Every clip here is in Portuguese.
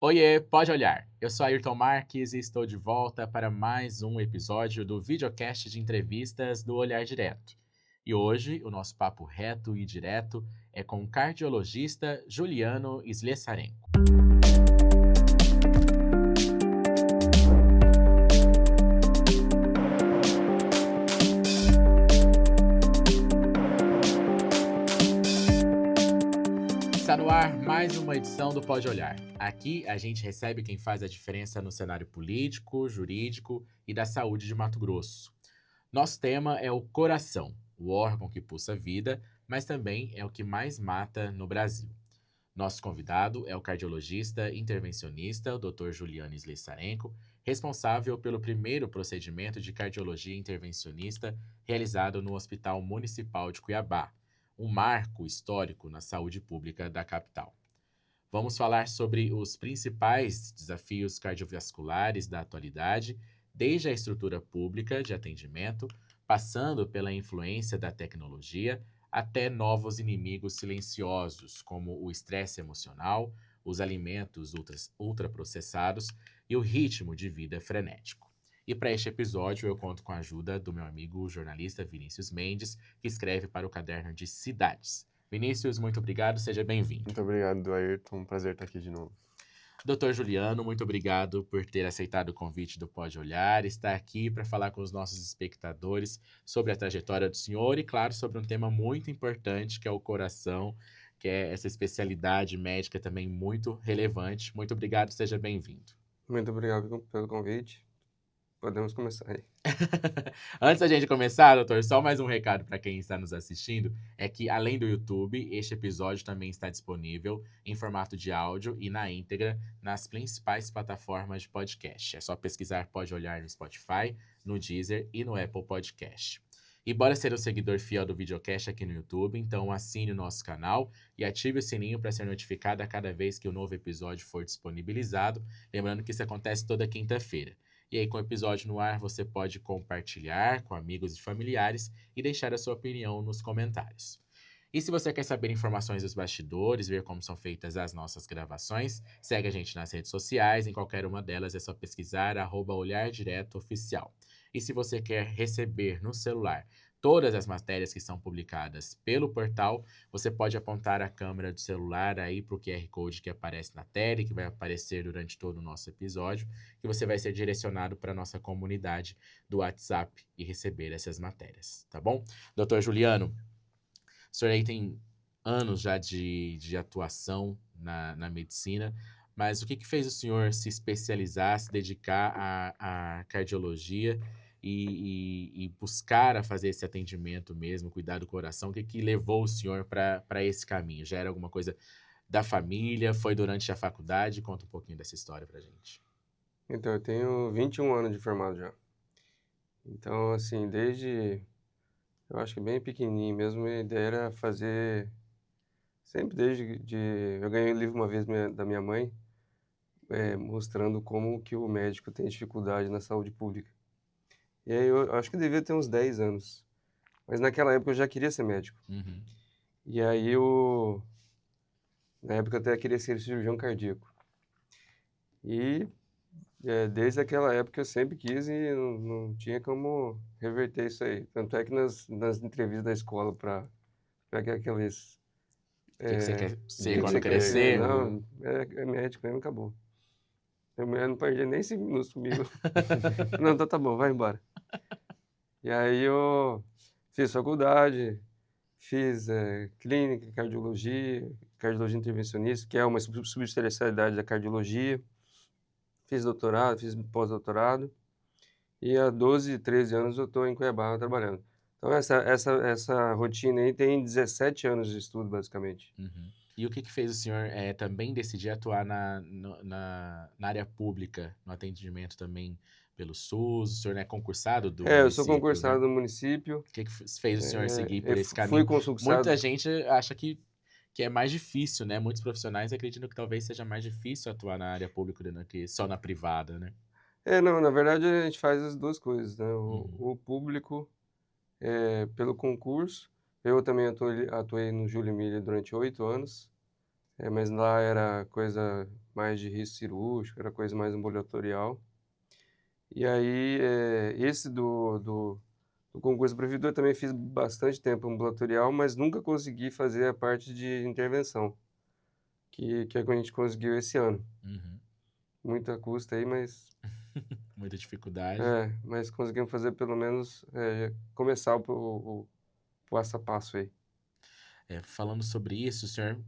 Oiê, pode olhar. Eu sou Ayrton Marques e estou de volta para mais um episódio do videocast de entrevistas do Olhar Direto. E hoje o nosso papo reto e direto é com o cardiologista Juliano Sleszarenko. Está no ar mais uma edição do Pode Olhar. Aqui a gente recebe quem faz a diferença no cenário político, jurídico e da saúde de Mato Grosso. Nosso tema é o coração, o órgão que pulsa a vida, mas também é o que mais mata no Brasil. Nosso convidado é o cardiologista intervencionista, o Dr. Juliano Sleszarenko, responsável pelo primeiro procedimento de cardiologia intervencionista realizado no Hospital Municipal de Cuiabá, um marco histórico na saúde pública da capital. Vamos falar sobre os principais desafios cardiovasculares da atualidade, desde a estrutura pública de atendimento, passando pela influência da tecnologia, até novos inimigos silenciosos, como o estresse emocional, os alimentos ultraprocessados e o ritmo de vida frenético. E para este episódio eu conto com a ajuda do meu amigo jornalista Vinícius Mendes, que escreve para o caderno de Cidades. Vinícius, muito obrigado, seja bem-vindo. Muito obrigado, Ayrton. Um prazer estar aqui de novo. Doutor Juliano, muito obrigado por ter aceitado o convite do Pode Olhar, estar aqui para falar com os nossos espectadores sobre a trajetória do senhor e, claro, sobre um tema muito importante, que é o coração, que é essa especialidade médica também muito relevante. Muito obrigado, seja bem-vindo. Muito obrigado pelo convite. Podemos começar aí. Antes da gente começar, doutor, só mais um recado para quem está nos assistindo, é que além do YouTube, este episódio também está disponível em formato de áudio e na íntegra nas principais plataformas de podcast. É só pesquisar Pode Olhar no Spotify, no Deezer e no Apple Podcast. E bora ser um seguidor fiel do videocast aqui no YouTube, então assine o nosso canal e ative o sininho para ser notificado a cada vez que o novo episódio for disponibilizado, lembrando que isso acontece toda quinta-feira. E aí, com o episódio no ar, você pode compartilhar com amigos e familiares e deixar a sua opinião nos comentários. E se você quer saber informações dos bastidores, ver como são feitas as nossas gravações, segue a gente nas redes sociais, em qualquer uma delas é só pesquisar @olhardiretoOficial. E se você quer receber no celular todas as matérias que são publicadas pelo portal, você pode apontar a câmera do celular aí para o QR Code que aparece na tela e que vai aparecer durante todo o nosso episódio, que você vai ser direcionado para a nossa comunidade do WhatsApp e receber essas matérias, tá bom? Doutor Juliano, o senhor aí tem anos já de atuação na medicina, mas o que fez o senhor se especializar, se dedicar à cardiologia e buscar a fazer esse atendimento mesmo, cuidar do coração? O que levou o senhor para esse caminho? Já era alguma coisa da família? Foi durante a faculdade? Conta um pouquinho dessa história pra gente. Então, eu tenho 21 anos de formado já. Então, assim, eu acho que bem pequenininho mesmo, a ideia era fazer, sempre eu ganhei um livro uma vez da minha mãe, mostrando como que o médico tem dificuldade na saúde pública. E aí eu acho que devia ter uns 10 anos. Mas naquela época eu já queria ser médico. Uhum. E aí na época eu até queria ser cirurgião cardíaco. E desde aquela época eu sempre quis e não tinha como reverter isso aí. Tanto é que nas entrevistas da escola para pegar aqueles... O que você quer O ser que quando você quer ser? crescer? Não, é médico mesmo, acabou. A mulher não perdia nem 5 minutos comigo. Não, então tá bom, vai embora. E aí eu fiz faculdade, fiz clínica, cardiologia intervencionista, que é uma subespecialidade da cardiologia. Fiz doutorado, fiz pós-doutorado. E há 12, 13 anos eu estou em Cuiabá trabalhando. Então essa rotina aí tem 17 anos de estudo, basicamente. Uhum. E o que fez o senhor também decidir atuar na área pública, no atendimento também pelo SUS? O senhor é concursado do Eu sou município, né? concursado no município. O que fez o senhor seguir por Eu esse fui caminho? concursado. Muita gente acha que é mais difícil, né? Muitos profissionais acreditam que talvez seja mais difícil atuar na área pública do que só na privada, né? Não, na verdade a gente faz as duas coisas, né? Uhum. O público, pelo concurso. Eu também atuei no Júlio Miller durante 8 anos. mas lá era coisa mais de risco cirúrgico, era coisa mais ambulatorial. E aí, esse do concurso da prefeitura eu também fiz bastante tempo ambulatorial, mas nunca consegui fazer a parte de intervenção, que é o que a gente conseguiu esse ano. Uhum. Muita custa aí, Muita dificuldade. mas conseguimos fazer pelo menos começar o passo a passo aí. Falando sobre isso, senhor,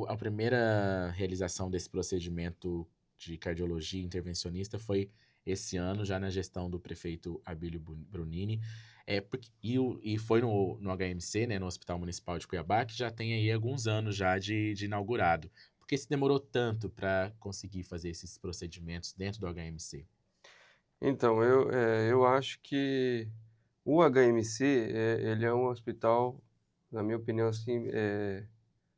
a primeira realização desse procedimento de cardiologia intervencionista foi esse ano, já na gestão do prefeito Abílio Brunini. E foi no HMC, né, no Hospital Municipal de Cuiabá, que já tem aí alguns anos já de inaugurado. Por que se demorou tanto para conseguir fazer esses procedimentos dentro do HMC? Então, eu acho que o HMC, ele é um hospital, na minha opinião, assim,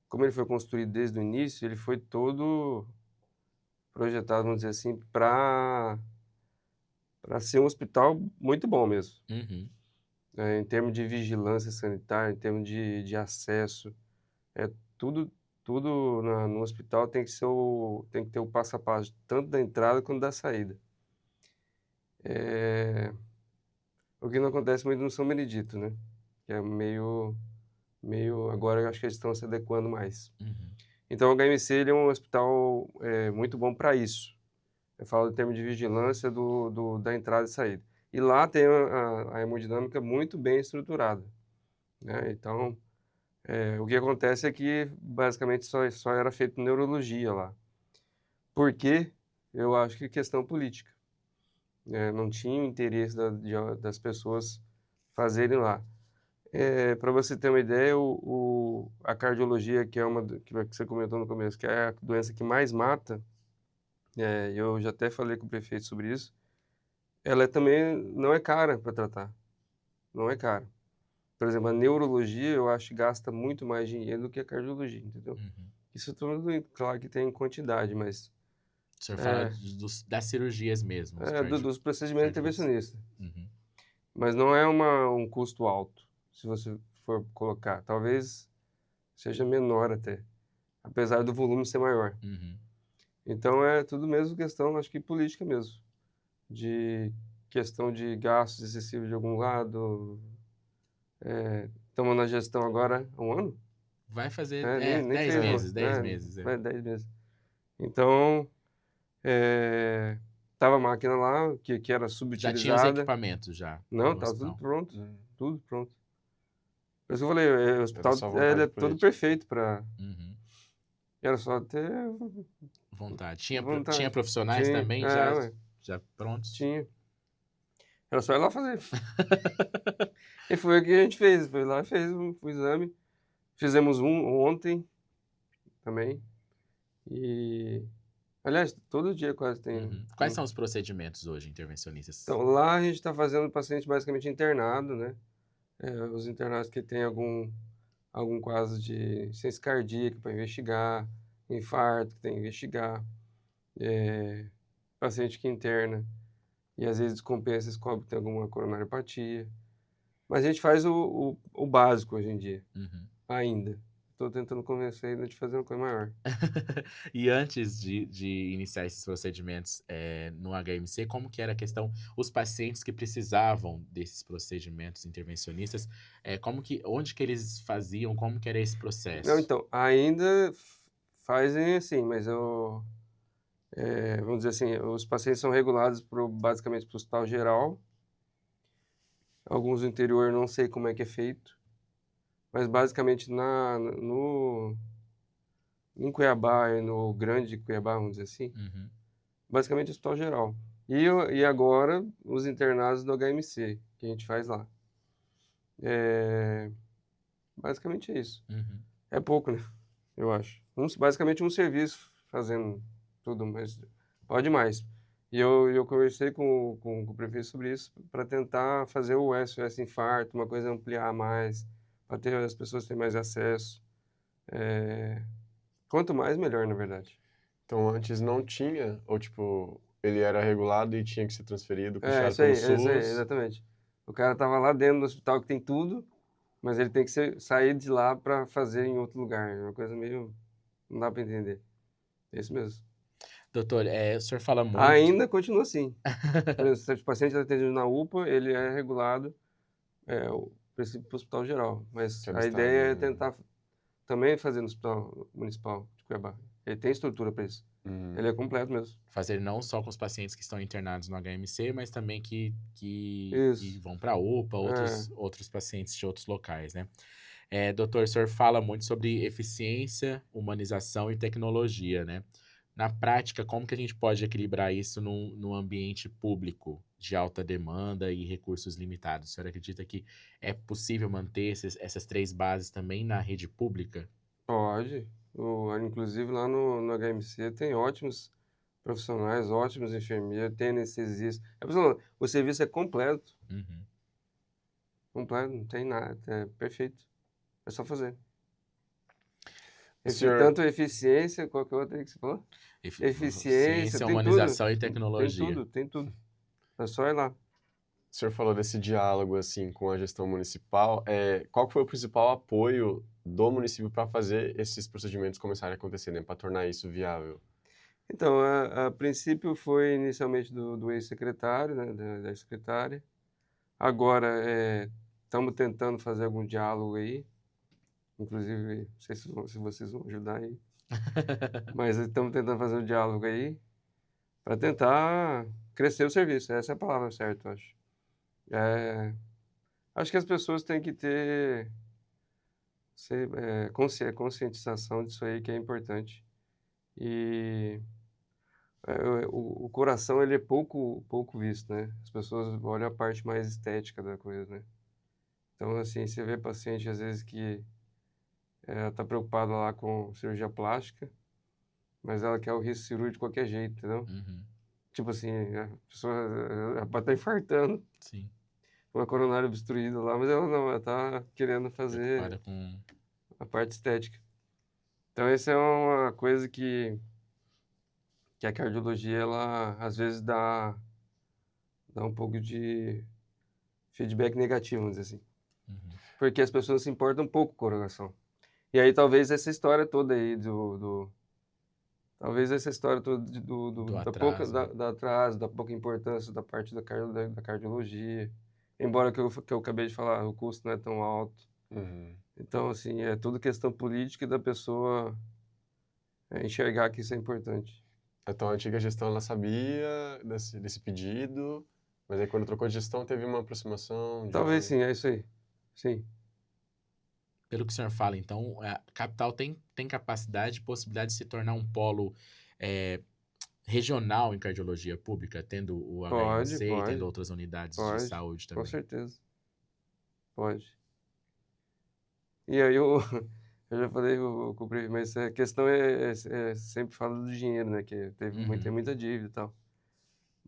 como ele foi construído desde o início, ele foi todo projetado, vamos dizer assim, para ser um hospital muito bom mesmo. Uhum. Em termos de vigilância sanitária, em termos de acesso, tudo, tudo no hospital tem que ser tem que ter o passo a passo, tanto da entrada quanto da saída. O que não acontece muito no São Benedito, né? Que é meio agora eu acho que eles estão se adequando mais. Uhum. Então, o HMC ele é um hospital muito bom para isso. Eu falo em termos de vigilância da entrada e saída. E lá tem a hemodinâmica muito bem estruturada, né? Então, o que acontece é que basicamente só era feito neurologia lá. Por quê? Eu acho que questão política. Não tinha o interesse das pessoas fazerem lá. Para você ter uma ideia, a cardiologia, que é que você comentou no começo, que é a doença que mais mata, eu já até falei com o prefeito sobre isso, ela também não é cara para tratar, não é cara. Por exemplo, a neurologia, eu acho que gasta muito mais dinheiro do que a cardiologia, entendeu? Uhum. Isso tudo, claro que tem quantidade, mas O senhor fala das cirurgias mesmo, dos procedimentos cardiologia. intervencionistas. Uhum. Mas não é um custo alto, se você for colocar. Talvez seja menor até, apesar do volume ser maior. Uhum. Então é tudo mesmo questão, acho que política mesmo, de questão de gastos excessivos de algum lado. Estamos na gestão agora há um ano? Vai fazer Nem 10 fez, meses, 10 né? meses. 10 meses. Então, tava a máquina lá, que era Já tinha os subutilizada. equipamentos já Não, no estava tudo hospital. pronto, tudo pronto. Por isso que eu falei, o Era hospital só ele é vontade todo política. perfeito para... Uhum. Era só ter Vontade. Tinha vontade. profissionais Tinha, também ué, já prontos? tinha. Era só ir lá fazer. E foi o que a gente fez. Foi lá e fez o exame. Fizemos um ontem também. E, aliás, todo dia quase tem. Uhum. Quais são os procedimentos hoje intervencionistas? Então, lá a gente está fazendo o paciente basicamente internado, né? Os internados que têm algum quadro de insuficiência cardíaca para investigar, infarto que tem que investigar, paciente que interna e às vezes descompensa, descobre que tem alguma coronariopatia. Mas a gente faz o básico hoje em dia, Uhum. ainda. Estou tentando convencer ainda de fazer uma coisa maior. E antes de iniciar esses procedimentos no HMC, como que era a questão, os pacientes que precisavam desses procedimentos intervencionistas, onde que eles faziam, como que era esse Não, processo? então, ainda fazem assim, mas vamos dizer assim, os pacientes são regulados basicamente para o hospital geral. Alguns do interior não sei como é que é feito, mas basicamente em Cuiabá e no grande Cuiabá, vamos dizer assim, Uhum. basicamente hospital geral. E agora os internados do HMC, que a gente faz lá. Basicamente é isso. Uhum. É pouco, né? Eu acho. Basicamente um serviço fazendo tudo, mas pode mais. E eu conversei com o prefeito sobre isso para tentar fazer o SOS Infarto, uma coisa ampliar mais, para ter as pessoas terem mais acesso. Quanto mais, melhor, na verdade. Então, antes não tinha, ou tipo, ele era regulado e tinha que ser transferido, custeado Isso aí, pelo isso aí, SUS. exatamente. O cara tava lá dentro do hospital que tem tudo, mas ele tem que sair de lá para fazer em outro lugar. É uma coisa meio... Não dá para entender. É isso mesmo. Doutor, o senhor fala muito... Ainda continua assim. Por exemplo, se o paciente é atendido na UPA, ele é regulado o princípio para o hospital geral. Mas Que é do a estado, ideia é né? tentar também fazer no Hospital Municipal de Cuiabá. Ele tem estrutura para isso. Ele é completo mesmo. Fazer não só com os pacientes que estão internados no HMC, mas também que Isso. vão para a UPA, É. outros pacientes de outros locais, né? Doutor, o senhor fala muito sobre eficiência, humanização e tecnologia, né? Na prática, como que a gente pode equilibrar isso num ambiente público de alta demanda e recursos limitados? O senhor acredita que é possível manter essas três bases também na rede pública? Pode. Inclusive lá no HMC tem ótimos profissionais, ótimos enfermeiros, tem anestesista. O serviço é completo. Uhum. Completo, não tem nada. É perfeito. É só fazer. Senhor- Tanto eficiência, qual que é outra aí que você falou? Eficiência, Ciência, tem humanização e tudo. tecnologia. Tem tudo. É só ir lá. O senhor falou desse diálogo assim com a gestão municipal. Qual que foi o principal apoio do município para fazer esses procedimentos começarem a acontecer, né? Para tornar isso viável? Então, a princípio foi inicialmente do ex-secretário, né, da ex-secretária. Agora, estamos tentando fazer algum diálogo aí. Inclusive, não sei se vocês vão ajudar aí. Mas estamos tentando fazer um diálogo aí para tentar crescer o serviço. Essa é a palavra certa, eu acho. Acho que as pessoas têm que ter conscientização disso aí, que é importante. E o coração, ele é pouco visto, né? As pessoas olham a parte mais estética da coisa, né? Então, assim, você vê paciente, às vezes, que tá preocupada lá com cirurgia plástica, mas ela quer o risco cirúrgico de qualquer jeito, entendeu? Uhum. Tipo assim, a pessoa pode estar infartando, Sim. uma coronária obstruída lá, mas ela não, ela tá querendo fazer Preocupada com... a parte estética. Então, essa é uma coisa que a cardiologia, ela, às vezes, dá um pouco de feedback negativo, vamos dizer assim. Uhum. Porque as pessoas se importam um pouco com a coração. E aí, talvez essa história toda aí talvez essa história toda Do da pouca, atraso. da atraso, da pouca importância da parte da cardiologia. Embora que eu acabei de falar, o custo não é tão alto. Uhum. Então, assim, é tudo questão política e da pessoa enxergar que isso é importante. Então, a antiga gestão, ela sabia desse pedido, mas aí quando trocou de gestão, teve uma aproximação, Talvez diálogo. sim, é isso aí. Sim. Pelo que o senhor fala, então, a capital tem capacidade e possibilidade de se tornar um polo regional em cardiologia pública, tendo o HMC e tendo outras unidades de saúde também. Com certeza. Pode. E aí eu já falei com o prefeito, mas a questão sempre fala do dinheiro, né? Que tem muita dívida e tal.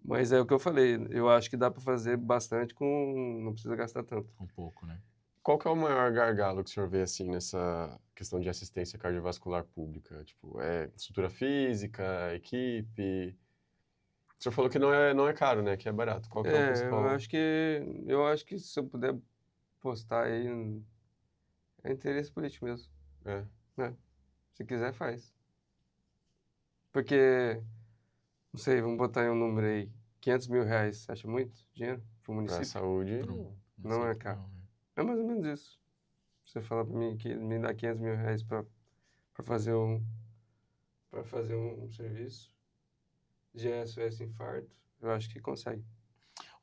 Mas é o que eu falei, eu acho que dá para fazer bastante não precisa gastar tanto. Um pouco, né? Qual que é o maior gargalo que o senhor vê, assim, nessa questão de assistência cardiovascular pública? Tipo, estrutura física, equipe? O senhor falou que não é caro, né? Que é barato. Qual que é o principal? Eu acho que se eu puder postar aí, é interesse político mesmo. Né? Se quiser, faz. Porque, não sei, vamos botar aí um número aí, R$500 mil, acha muito dinheiro para o Pra município? saúde, Não é caro. É mais ou menos isso. Você fala para mim que me dá R$500 mil para fazer um serviço de SOS infarto, eu acho que consegue.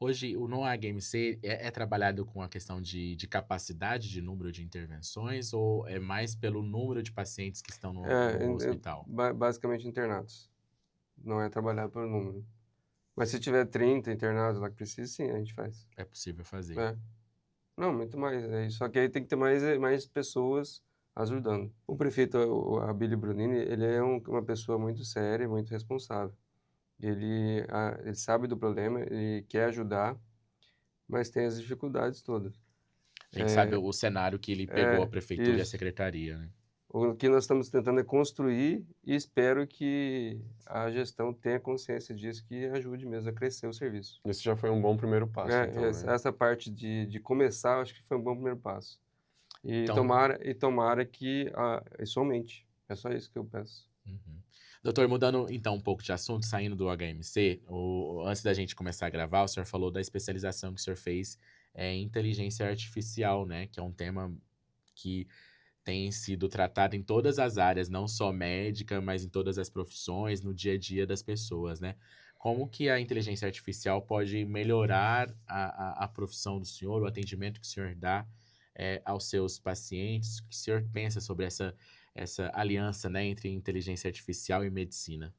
Hoje, no HMC é trabalhado com a questão de capacidade de número de intervenções ou é mais pelo número de pacientes que estão no hospital? Basicamente internados. Não é trabalhar pelo número. Mas se tiver 30 internados lá que precisa, sim, a gente faz. É possível fazer. Não, muito mais. Só que aí tem que ter mais pessoas ajudando. O prefeito, a Abílio Brunini, ele é uma pessoa muito séria, muito responsável. Ele sabe do problema, ele quer ajudar, mas tem as dificuldades todas. A gente sabe o cenário que ele pegou a prefeitura e a isso. secretaria, né? O que nós estamos tentando é construir e espero que a gestão tenha consciência disso, que ajude mesmo a crescer o serviço. Esse já foi um bom primeiro passo, então, né? Essa parte de começar, eu acho que foi um bom primeiro passo. E Então- tomara que isso aumente. É só isso que eu peço. Uhum. Doutor, mudando então um pouco de assunto, saindo do HMC, antes da gente começar a gravar, o senhor falou da especialização que o senhor fez em inteligência artificial, né? Que é um tema que tem sido tratado em todas as áreas, não só médica, mas em todas as profissões, no dia a dia das pessoas, né? Como que a inteligência artificial pode melhorar a profissão do senhor, o atendimento que o senhor dá aos seus pacientes? O que o senhor pensa sobre essa aliança, né, entre inteligência artificial e medicina?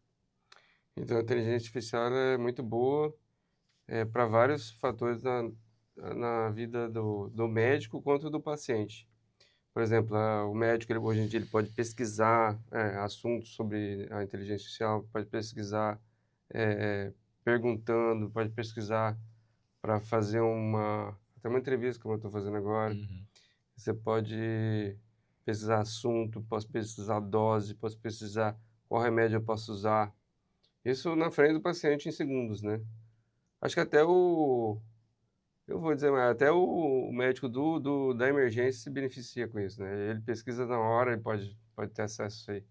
Então, a inteligência artificial ela é muito boa para vários fatores na vida do médico quanto do paciente. Por exemplo, o médico, hoje em dia, ele pode pesquisar assuntos sobre a inteligência artificial, pode pesquisar eh, perguntando, pode pesquisar para fazer até uma entrevista, como eu estou fazendo agora. Uhum, Você pode pesquisar assunto, posso pesquisar dose, posso pesquisar qual remédio eu posso usar. Isso na frente do paciente em segundos, né? Acho que eu vou dizer, mas até o médico da emergência se beneficia com isso, né? Ele pesquisa na hora, ele pode ter acesso a isso aí.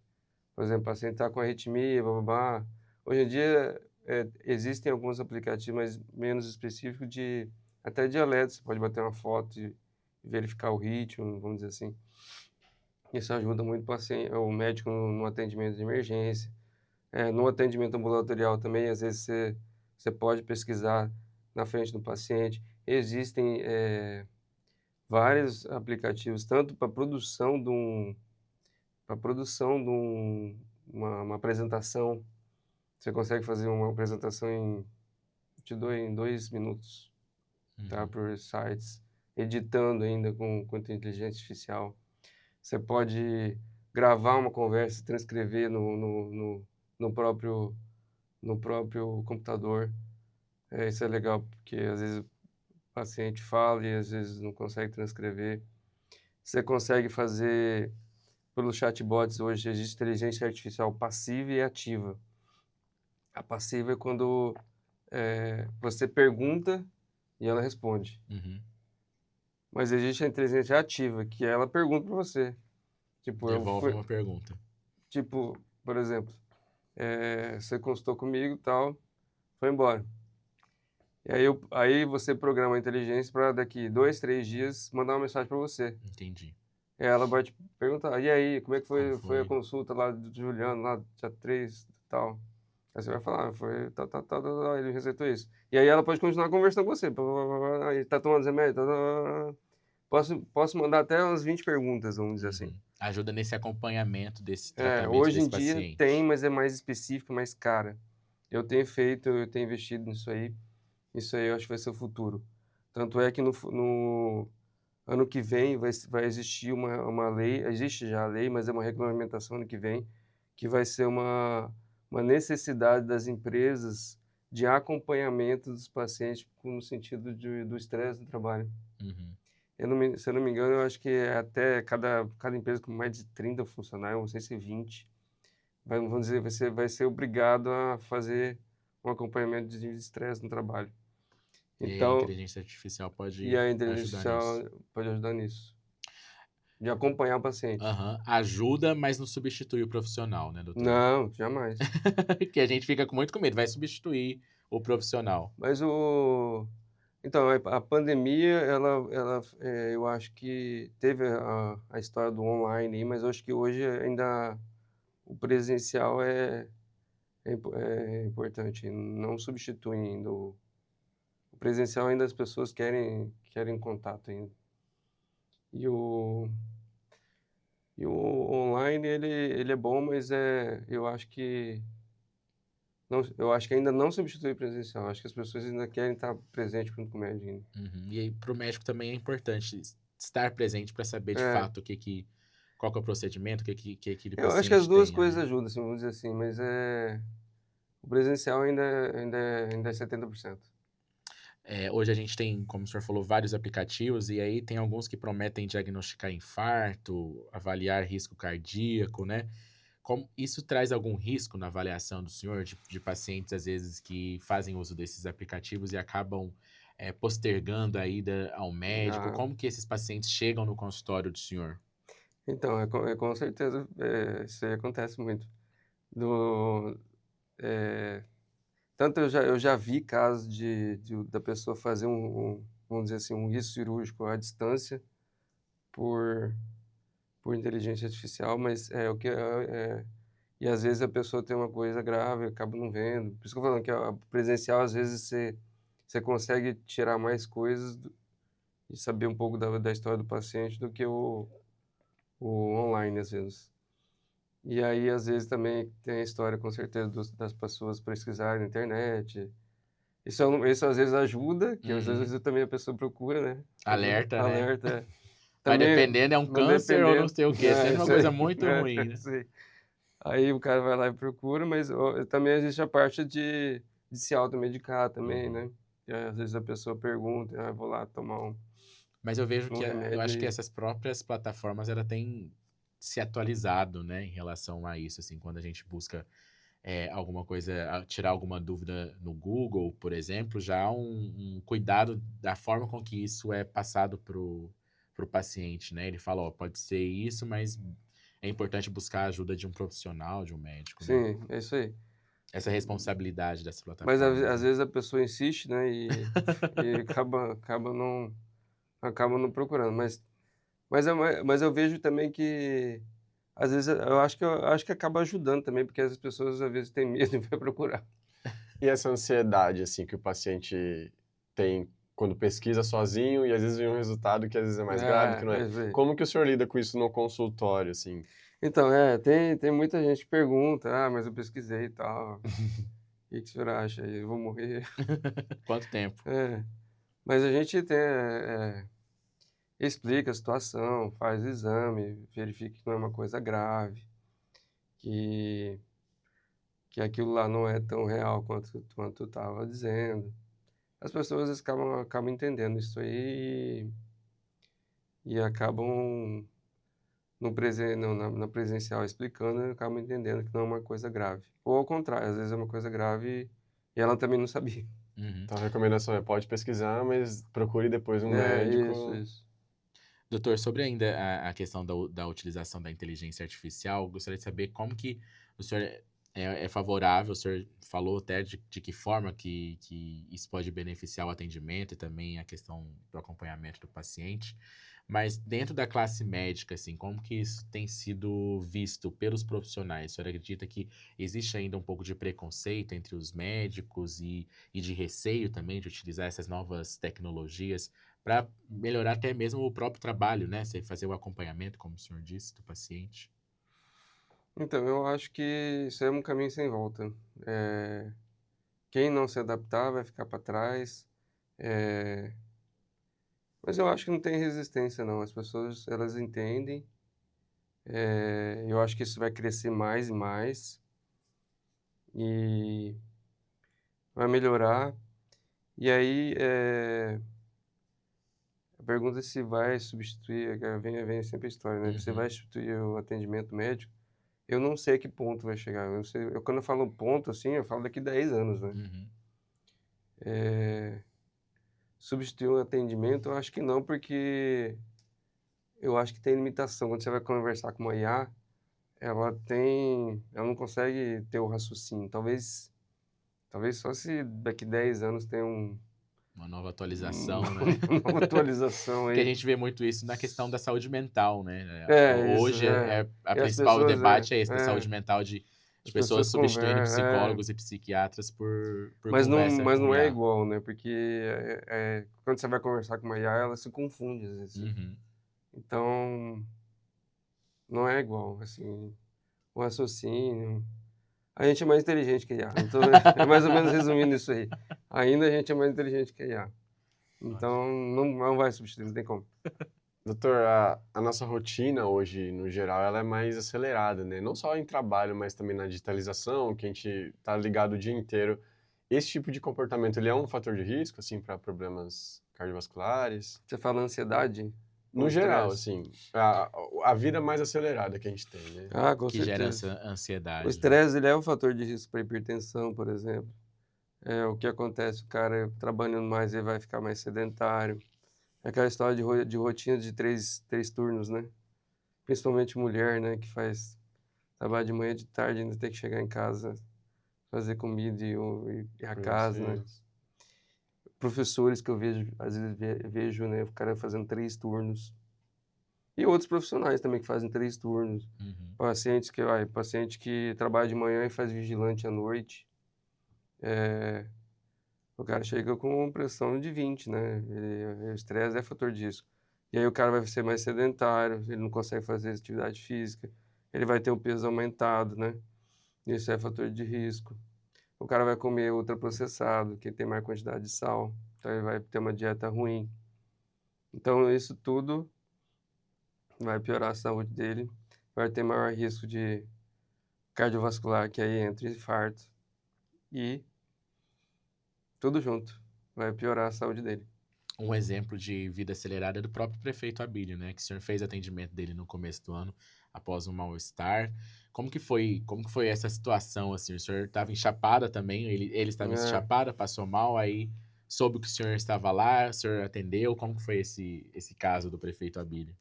Por exemplo, o paciente está com arritmia, babá. Hoje em dia, existem alguns aplicativos mais menos específicos até de alerta. Você pode bater uma foto e verificar o ritmo, vamos dizer assim. Isso ajuda muito o médico no atendimento de emergência. No atendimento ambulatorial também, às vezes você pode pesquisar na frente do paciente. Existem vários aplicativos, tanto para produção uma apresentação. Você consegue fazer uma apresentação te dou em 2 minutos, tá? uhum. Por sites, editando ainda com inteligência artificial. Você pode gravar uma conversa, transcrever no próprio, no próprio computador. Isso é legal, porque às vezes o paciente fala e às vezes não consegue transcrever. Você consegue fazer, pelos chatbots hoje, existe inteligência artificial passiva e ativa. A passiva é quando você pergunta e ela responde. Uhum. Mas existe a inteligência ativa, que ela pergunta para você. Tipo, Devolve uma pergunta. tipo, por exemplo, você consultou comigo e tal, foi embora. E aí você programa a inteligência para daqui 2, 3 dias mandar uma mensagem para você. Entendi. E ela vai te perguntar, e aí, como é que Como foi a foi? consulta lá do Juliano, lá dia 3 e tal? Aí você vai falar, foi tal, ele receitou isso. E aí ela pode continuar conversando com você. Aí tá tomando remédio? Posso mandar até umas 20 perguntas, vamos dizer assim. Uhum. Ajuda nesse acompanhamento desse tratamento Hoje em desse dia paciente. tem, mas é mais específico, mais cara. Eu tenho investido nisso aí. Isso aí eu acho que vai ser o futuro. Tanto é que no ano que vem vai existir uma lei, existe já a lei, mas é uma regulamentação ano que vem, que vai ser uma necessidade das empresas de acompanhamento dos pacientes no sentido do estresse no trabalho. Uhum. Se eu não me engano, eu acho que até cada empresa com mais de 30 funcionários, não sei se 20, vamos dizer, vai ser obrigado a fazer um acompanhamento de estresse no trabalho. E aí a Então, inteligência artificial e pode a inteligência ajudar nisso. artificial pode ajudar nisso, de acompanhar o paciente. Aham. Ajuda, mas não substitui o profissional, né, doutor? Não, jamais. Que a gente fica com muito medo, vai substituir o profissional. Mas então, a pandemia, eu acho que teve a história do online, aí, mas eu acho que hoje ainda o presencial é importante, não substitui ainda o presencial, ainda as pessoas querem contato ainda. E o, e o online, ele é bom, mas eu acho que ainda não substitui o presencial. Acho que as pessoas ainda querem estar presente junto com o médico ainda. Uhum. E aí, para o médico também é importante estar presente para saber de É, fato qual que é o procedimento, que aquele eu acho que as paciente duas tenha, coisas né? ajudam, assim, vamos dizer assim, mas o presencial ainda é 70%. Hoje a gente tem, como o senhor falou, vários aplicativos, e aí tem alguns que prometem diagnosticar infarto, avaliar risco cardíaco, né? Como, isso traz algum risco na avaliação do senhor, de pacientes, às vezes, que fazem uso desses aplicativos e acabam postergando a ida ao médico? Ah, Como que esses pacientes chegam no consultório do senhor? Então, com certeza, isso aí acontece muito. Do, é, tanto eu já vi casos da pessoa fazer vamos dizer assim, um risco cirúrgico à distância por, por inteligência artificial, mas e às vezes a pessoa tem uma coisa grave, acaba não vendo. Por isso que eu tô falando que a presencial, às vezes, você consegue tirar mais coisas e saber um pouco da história do paciente do que o online, às vezes. E aí, às vezes, também tem a história, com certeza, das pessoas pesquisarem na internet. Isso às vezes ajuda, que às Uhum. vezes também a pessoa procura, né? Alerta, né? Alerta. Vai Também, dependendo, é um não câncer ou não dependendo. sei o quê. Sempre uma Isso coisa aí. muito ruim, né? Isso aí. Aí o cara vai lá e procura, mas também existe a parte de se automedicar também, Uhum. né? E aí, às vezes a pessoa pergunta, vou lá tomar Mas eu vejo um que eu acho que remédio. essas próprias plataformas ela têm se atualizado, né, em relação a isso, assim, quando a gente busca alguma coisa, tirar alguma dúvida no Google, por exemplo, já há um cuidado da forma com que isso é passado pro paciente, né? Ele fala, ó, pode ser isso, mas é importante buscar a ajuda de um profissional, de um médico, né? Sim, é isso aí. Essa responsabilidade dessas Mas plataformas, às né? vezes a pessoa insiste, né? E acaba não procurando. Mas eu vejo também que às vezes eu acho que acaba ajudando também, porque as pessoas às vezes têm medo e vai procurar. E essa ansiedade, assim, que o paciente tem quando pesquisa sozinho e às vezes vem um resultado que às vezes é mais grave do que não É é. isso aí. Como que o senhor lida com isso no consultório, assim? Então, tem muita gente que pergunta, mas eu pesquisei e tal, o que que o senhor acha? Eu vou morrer? Quanto tempo? É, mas a gente explica a situação, faz o exame, verifica que não é uma coisa grave, que, que aquilo lá não é tão real quanto estava dizendo. As pessoas às vezes acabam entendendo isso aí e acabam na presencial explicando, acabam entendendo que não é uma coisa grave. Ou ao contrário, às vezes é uma coisa grave e ela também não sabia. Uhum. Então a recomendação é, pode pesquisar, mas procure depois um médico. Isso. Doutor, sobre ainda a questão da utilização da inteligência artificial, gostaria de saber como que o senhor é favorável, o senhor falou até de que forma que isso pode beneficiar o atendimento e também a questão do acompanhamento do paciente, mas dentro da classe médica, assim, como que isso tem sido visto pelos profissionais? O senhor acredita que existe ainda um pouco de preconceito entre os médicos e de receio também de utilizar essas novas tecnologias para melhorar até mesmo o próprio trabalho, né? Você fazer o acompanhamento, como o senhor disse, do paciente. Então, eu acho que isso é um caminho sem volta. É, quem não se adaptar vai ficar para trás. É, mas eu acho que não tem resistência, não. As pessoas, elas entendem. Eu acho que isso vai crescer mais e mais. E vai melhorar. E aí, a pergunta é se vai substituir, vem sempre a história, né? Você vai Uhum, substituir o atendimento médico? Eu não sei a que ponto vai chegar. Quando eu falo ponto, assim, eu falo daqui 10 anos, né? uhum, Substituir o atendimento, eu acho que não, porque eu acho que tem limitação. Quando você vai conversar com uma IA, ela não consegue ter o raciocínio. Talvez só se daqui 10 anos tem uma nova atualização, né? uma nova atualização Porque a aí. gente vê muito isso na questão da saúde mental, né? Isso, Hoje a E as principal pessoas, debate é esse, da saúde mental, de as pessoas pessoas substituindo conversam, psicólogos e psiquiatras por mas conversa com não é IA. igual, né? Porque quando você vai conversar com uma IA, ela se confunde às vezes. Uhum. Então, não é igual, assim, o raciocínio. A gente é mais inteligente que a IA. Então, é mais ou menos resumindo isso aí. Ainda a gente é mais inteligente que a IA. Então, não vai substituir, não tem como. Doutor, a nossa rotina hoje, no geral, ela é mais acelerada, né? Não só em trabalho, mas também na digitalização, que a gente tá ligado o dia inteiro. Esse tipo de comportamento, ele é um fator de risco, assim, para problemas cardiovasculares? Você fala ansiedade ou No geral, estresse? assim, a vida mais acelerada que a gente tem, né? Com Que gera certeza. essa O ansiedade, né? estresse, ele é um fator de risco para hipertensão, por exemplo. O que acontece, o cara trabalhando mais, ele vai ficar mais sedentário. É aquela história de rotina de três turnos, né? principalmente mulher, né, que faz trabalho de manhã, de tarde, ainda tem que chegar em casa, fazer comida e a Pra casa, né? vocês. Professores que eu vejo, às vezes vejo, né, o cara fazendo 3 turnos. E outros profissionais também que fazem 3 turnos. Uhum. Paciente que trabalha de manhã e faz vigilante à noite. O cara chega com pressão de 20, né? O estresse é fator disso. E aí o cara vai ser mais sedentário, ele não consegue fazer atividade física, ele vai ter o peso aumentado, né? Isso é fator de risco. O cara vai comer ultraprocessado, que tem mais quantidade de sal, então ele vai ter uma dieta ruim. Então isso tudo vai piorar a saúde dele, vai ter maior risco de cardiovascular, que aí entra infarto, e tudo junto, vai piorar a saúde dele. Um exemplo de vida acelerada é do próprio prefeito Abílio, né? Que o senhor fez atendimento dele no começo do ano, após um mal-estar. Como que foi essa situação, assim? O senhor estava em Chapada também, ele estava em É, Chapada, passou mal, aí soube que o senhor estava lá, o senhor atendeu. Como que foi esse caso do prefeito Abílio?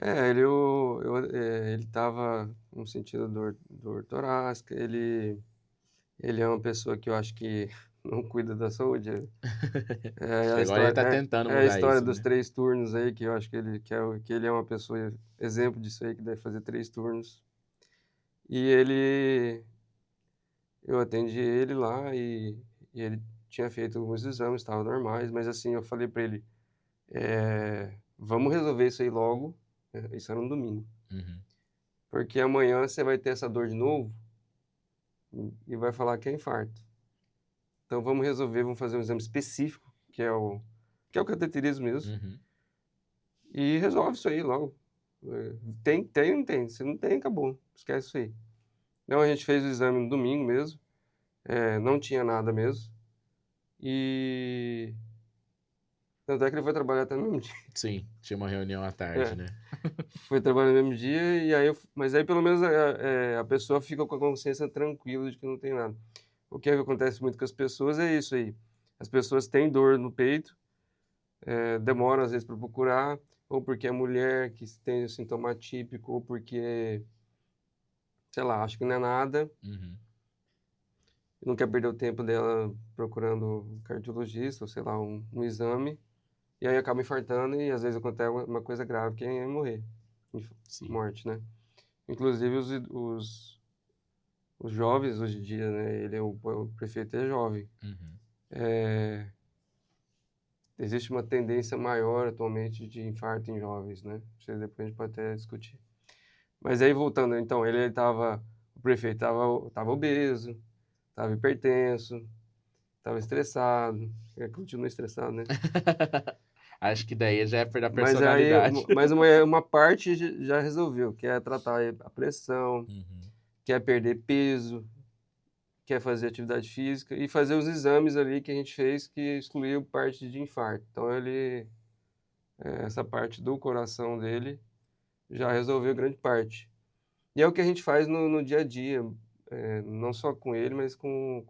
ele estava no sentido dor torácica, ele é uma pessoa que eu acho que não cuida da saúde. É a Agora ele história, tá tentando é a mudar história isso, dos né? 3 turnos aí, que eu acho que que ele é uma pessoa, exemplo disso aí, que deve fazer 3 turnos. E eu atendi ele lá e ele tinha feito alguns exames, estavam normais, mas assim, eu falei para ele, vamos resolver isso aí logo, isso era um domingo, Uhum. porque amanhã você vai ter essa dor de novo e vai falar que é infarto. Então vamos resolver, vamos fazer um exame específico, que é o cateterismo mesmo, Uhum. e resolve isso aí logo. Tem, não tem. Se não tem, acabou. Esquece isso aí. Então a gente fez o exame no domingo mesmo, não tinha nada mesmo, e tanto é que ele foi trabalhar até no mesmo dia. Sim, tinha uma reunião à tarde, É, né? foi trabalhar no mesmo dia, mas aí pelo menos a pessoa fica com a consciência tranquila de que não tem nada. O que acontece muito com as pessoas é isso aí. As pessoas têm dor no peito, demoram às vezes para procurar, ou porque é mulher que tem o sintoma atípico, ou porque, sei lá, acha que não é nada, Uhum. não quer perder o tempo dela procurando um cardiologista, ou sei lá, um exame, e aí acaba infartando e às vezes acontece uma coisa grave, que é morrer, Sim. morte, né? Inclusive os jovens hoje em dia, né? O prefeito é jovem. Uhum. Existe uma tendência maior atualmente de infarto em jovens, né? Isso aí depois a gente pode até discutir. Mas aí voltando, então, o prefeito tava obeso, tava hipertenso, tava estressado, continua estressado, né? Acho que daí já é da Mas aí, personalidade. mas uma parte já resolveu, que é tratar a pressão, Uhum. quer perder peso, quer fazer atividade física e fazer os exames ali que a gente fez que excluiu parte de infarto. Então essa parte do coração dele já resolveu grande parte. E é o que a gente faz no dia a dia, não só com ele, mas com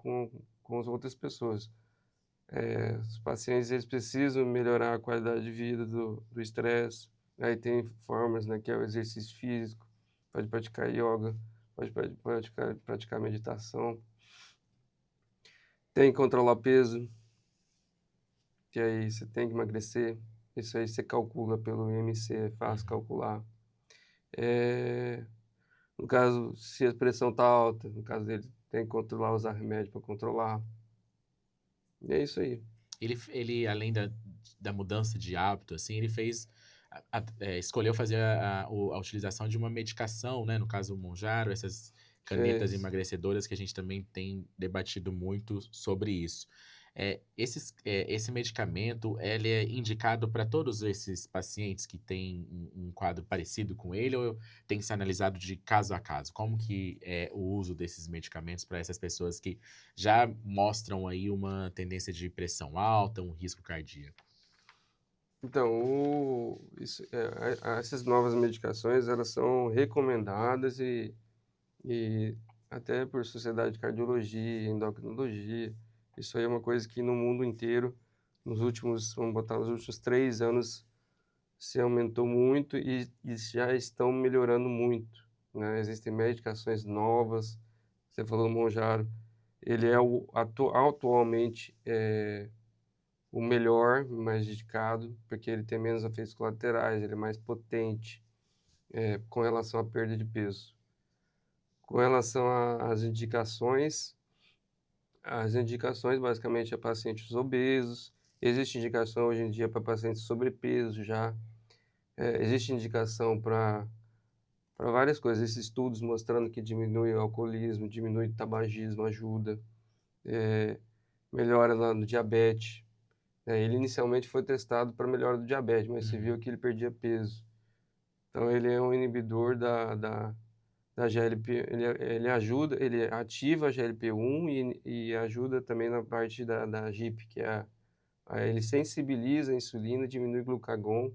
as outras pessoas. Os pacientes eles precisam melhorar a qualidade de vida do estresse. Aí tem formas, né, que é o exercício físico, pode praticar yoga, pode praticar meditação. Tem que controlar peso, que aí você tem que emagrecer. Isso aí você calcula pelo IMC, é fácil Uhum. calcular. É, No caso, se a pressão está alta, no caso dele, tem que controlar, usar remédio para controlar. E é isso aí. Ele além da mudança de hábito, assim, ele fez, escolheu fazer a utilização de uma medicação, né? No caso, o Monjaro, essas canetas Fez. emagrecedoras que a gente também tem debatido muito sobre isso. Esse medicamento, ele é indicado para todos esses pacientes que têm um quadro parecido com ele ou tem que ser analisado de caso a caso? Como que é o uso desses medicamentos para essas pessoas que já mostram aí uma tendência de pressão alta, um risco cardíaco? Então, essas novas medicações, elas são recomendadas e até por sociedade de cardiologia, endocrinologia. Isso aí é uma coisa que no mundo inteiro, vamos botar nos últimos 3 anos, se aumentou muito e já estão melhorando muito, né? Existem medicações novas. Você falou do Monjaro, ele é atualmente o melhor, mais indicado, porque ele tem menos efeitos colaterais, ele é mais potente com relação à perda de peso. Com relação às indicações, as indicações basicamente é pacientes obesos. Existe indicação hoje em dia para pacientes sobrepeso já. Existe indicação para várias coisas. Esses estudos mostrando que diminui o alcoolismo, diminui o tabagismo, ajuda. Melhora no diabetes. Ele inicialmente foi testado para melhora do diabetes, mas se viu que ele perdia peso. Então ele é um inibidor da GLP, ele ajuda, ele ativa a GLP-1 e ajuda também na parte da GIP, que é ele sensibiliza a insulina, diminui o glucagon,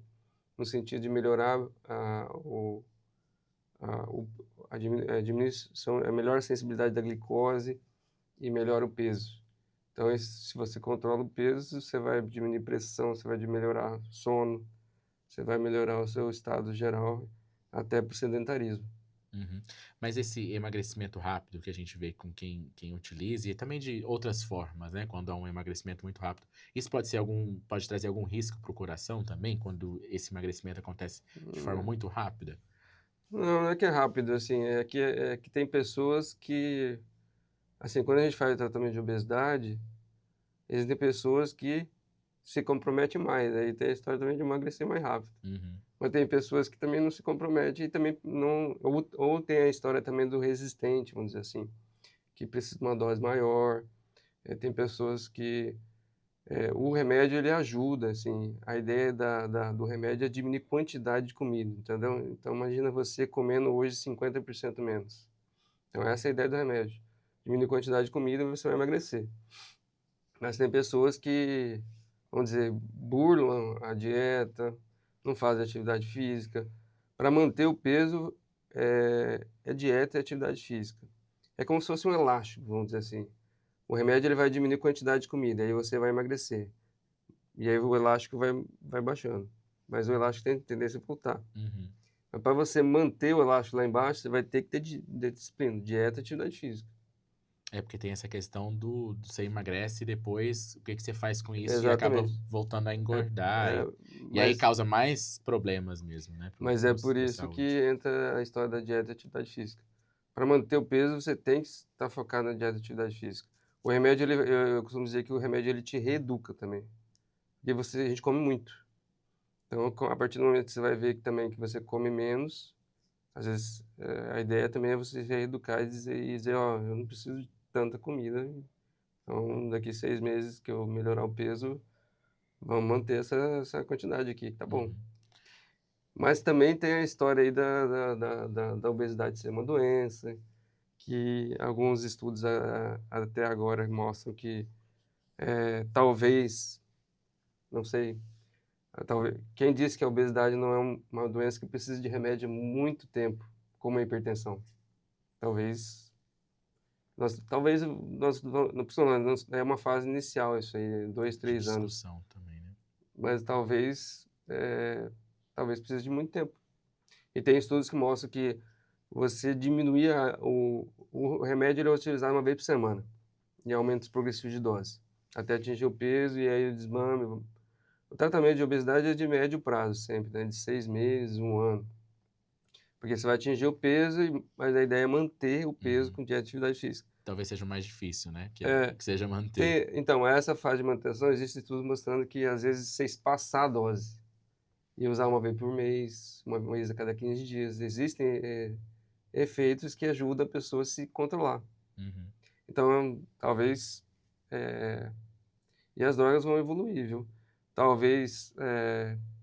no sentido de melhorar a diminuição, a melhor sensibilidade da glicose e melhora o peso. Então, se você controla o peso, você vai diminuir pressão, você vai melhorar sono, você vai melhorar o seu estado geral, até para o sedentarismo. Uhum. Mas esse emagrecimento rápido que a gente vê com quem utiliza, e também de outras formas, né? Quando há um emagrecimento muito rápido, isso pode trazer algum risco para o coração também, quando esse emagrecimento acontece de forma muito rápida? Não é que é rápido, assim, é que tem pessoas que, assim, quando a gente faz o tratamento de obesidade, existem pessoas que se comprometem mais, aí tem a história também de emagrecer mais rápido. Uhum. Mas tem pessoas que também não se comprometem e também não, ou tem a história também do resistente, vamos dizer assim, que precisa de uma dose maior. Tem pessoas que o remédio ele ajuda, assim, a ideia do remédio é diminuir quantidade de comida, entendeu? Então imagina você comendo hoje 50% menos. Então essa é a ideia do remédio. Diminuir quantidade de comida e você vai emagrecer. Mas tem pessoas que, vamos dizer, burlam a dieta, não fazem atividade física. Para manter o peso, dieta e atividade física. É como se fosse um elástico, vamos dizer assim. O remédio ele vai diminuir a quantidade de comida, aí você vai emagrecer. E aí o elástico vai baixando. Mas o elástico tem tendência a voltar. Uhum. Mas para você manter o elástico lá embaixo, você vai ter que ter disciplina, dieta e atividade física. É porque tem essa questão do você emagrece e depois o que você faz com isso e acaba Exatamente. voltando a engordar. E aí Mas, causa mais problemas mesmo, né? mas é por pra isso que saúde. entra a história da dieta e atividade física. Para manter o peso, você tem que estar focado na dieta e atividade física. O remédio, eu costumo dizer que o remédio ele te reeduca também. Porque a gente come muito. Então, a partir do momento que você vai ver que também que você come menos, às vezes a ideia também é você se reeducar e dizer, ó, eu não preciso de tanta comida. Então, daqui 6 meses que eu melhorar o peso, vamos manter essa quantidade aqui, tá bom. Uhum. Mas também tem a história aí da obesidade ser uma doença, que alguns estudos até agora mostram que talvez, não sei, talvez, quem disse que a obesidade não é uma doença que precisa de remédio há muito tempo, como a hipertensão. Talvez é uma fase inicial isso aí, 2, De 3 anos. discussão também, né? Mas talvez precise de muito tempo. E tem estudos que mostram que você diminuir o remédio ele é utilizado uma vez por semana, em aumentos progressivos de dose, até atingir o peso e aí o desmame. O tratamento de obesidade é de médio prazo sempre, né? De 6 meses, 1 ano. Porque você vai atingir o peso, mas a ideia é manter o peso com dieta e atividade física. Talvez seja o mais difícil, né? Que É, seja manter. Então, essa fase de manutenção, existe estudos mostrando que às vezes você espaçar a dose e usar uma vez por mês, uma vez a cada 15 dias. Existem efeitos que ajudam a pessoa a se controlar. Uhum. Então, talvez... e as drogas vão evoluir, viu? Talvez